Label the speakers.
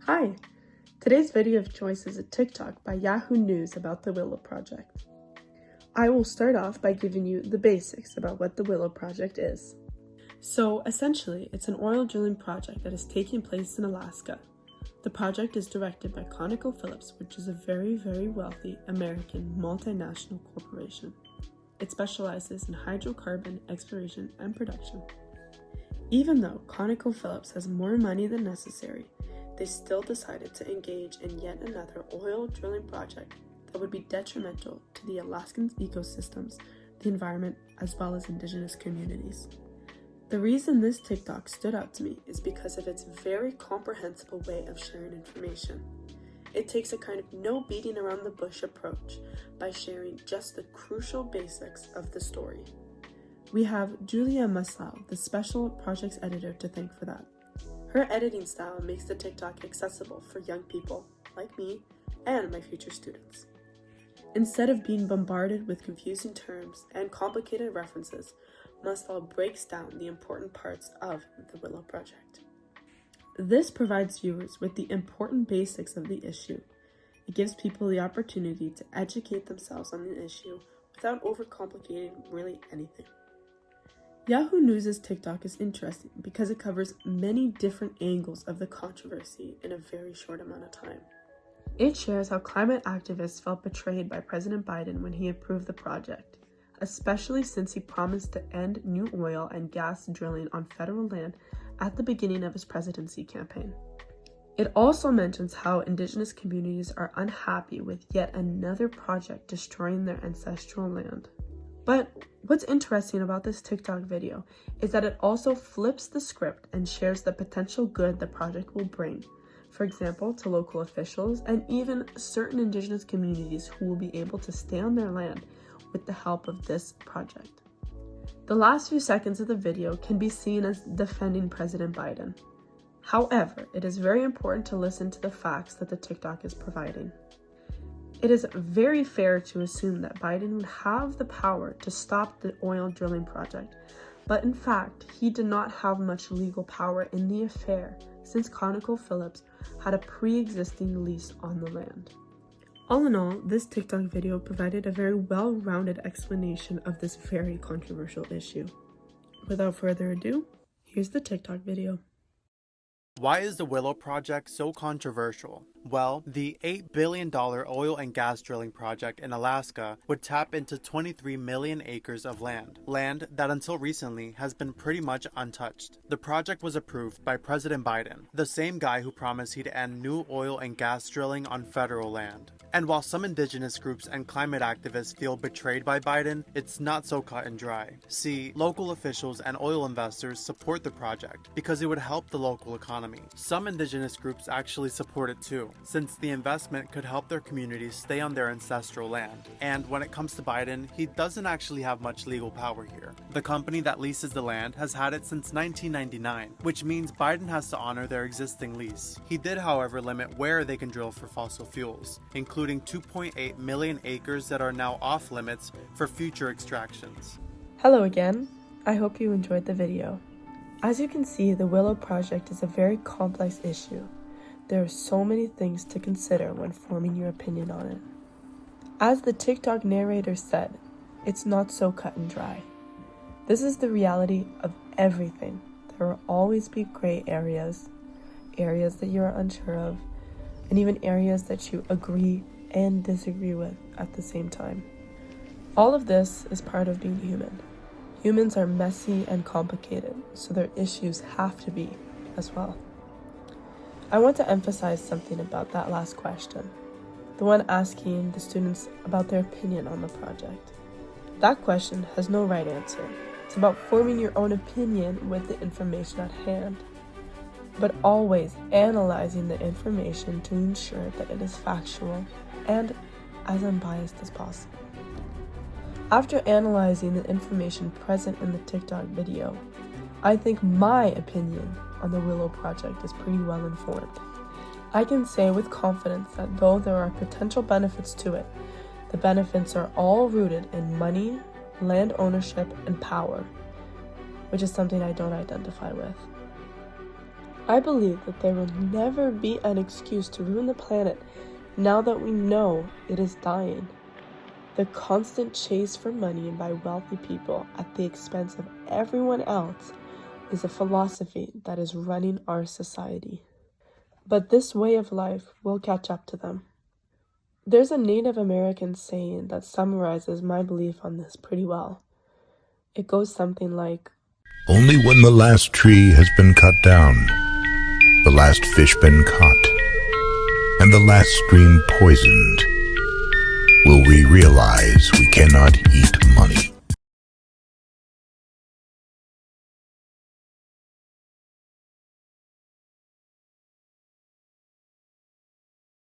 Speaker 1: Hi! Today's video of choice is a TikTok by Yahoo News about the Willow Project. I will start off by giving you the basics about what the Willow Project is. So essentially, it's an oil drilling project that is taking place in Alaska. The project is directed by ConocoPhillips, which is a very wealthy American multinational corporation. It specializes in hydrocarbon exploration and production. Even though ConocoPhillips has more money than necessary, they still decided to engage in yet another oil drilling project that would be detrimental to the Alaskan ecosystems, the environment, as well as indigenous communities. The reason this TikTok stood out to me is because of its very comprehensible way of sharing information. It takes a kind of no beating around the bush approach by sharing just the crucial basics of the story. We have Julia Maslow, the special projects editor, to thank for that. Her editing style makes the TikTok accessible for young people like me and my future students. Instead of being bombarded with confusing terms and complicated references, Maslow breaks down the important parts of the Willow Project. This provides viewers with the important basics of the issue. It gives people the opportunity to educate themselves on the issue without overcomplicating really anything. Yahoo News' TikTok is interesting because it covers many different angles of the controversy in a very short amount of time. It shares how climate activists felt betrayed by President Biden when he approved the project, especially since he promised to end new oil and gas drilling on federal land at the beginning of his presidency campaign. It also mentions how indigenous communities are unhappy with yet another project destroying their ancestral land. But what's interesting about this TikTok video is that it also flips the script and shares the potential good the project will bring, for example, to local officials and even certain indigenous communities who will be able to stay on their land with the help of this project. The last few seconds of the video can be seen as defending President Biden. However, it is very important to listen to the facts that the TikTok is providing. It is very fair to assume that Biden would have the power to stop the oil drilling project, but in fact, he did not have much legal power in the affair since ConocoPhillips had a pre-existing lease on the land. All in all, this TikTok video provided a very well-rounded explanation of this very controversial issue. Without further ado, here's the TikTok video.
Speaker 2: Why is the Willow Project so controversial? Well, the $8 billion oil and gas drilling project in Alaska would tap into 23 million acres of land that until recently has been pretty much untouched. The project was approved by President Biden, the same guy who promised he'd end new oil and gas drilling on federal land. And while some indigenous groups and climate activists feel betrayed by Biden, it's not so cut and dry. See, local officials and oil investors support the project because it would help the local economy. Some indigenous groups actually support it too, since the investment could help their communities stay on their ancestral land. And when it comes to Biden, he doesn't actually have much legal power here. The company that leases the land has had it since 1999, which means Biden has to honor their existing lease. He did, however, limit where they can drill for fossil fuels, including 2.8 million acres that are now off limits for future extractions.
Speaker 1: Hello again. I hope you enjoyed the video. As you can see, the Willow Project is a very complex issue. There are so many things to consider when forming your opinion on it. As the TikTok narrator said, it's not so cut and dry. This is the reality of everything. There will always be gray areas that you are unsure of, and even areas that you agree and disagree with at the same time. All of this is part of being human. Humans are messy and complicated, so their issues have to be as well. I want to emphasize something about that last question, the one asking the students about their opinion on the project. That question has no right answer. It's about forming your own opinion with the information at hand, but always analyzing the information to ensure that it is factual and as unbiased as possible. After analyzing the information present in the TikTok video, I think my opinion on the Willow Project is pretty well informed. I can say with confidence that though there are potential benefits to it, the benefits are all rooted in money, land ownership, and power, which is something I don't identify with. I believe that there will never be an excuse to ruin the planet now that we know it is dying. The constant chase for money by wealthy people at the expense of everyone else is a philosophy that is running our society. But this way of life will catch up to them. There's a Native American saying that summarizes my belief on this pretty well. It goes something like,
Speaker 3: "Only when the last tree has been cut down, the last fish been caught, and the last stream poisoned, will we realize we cannot eat money."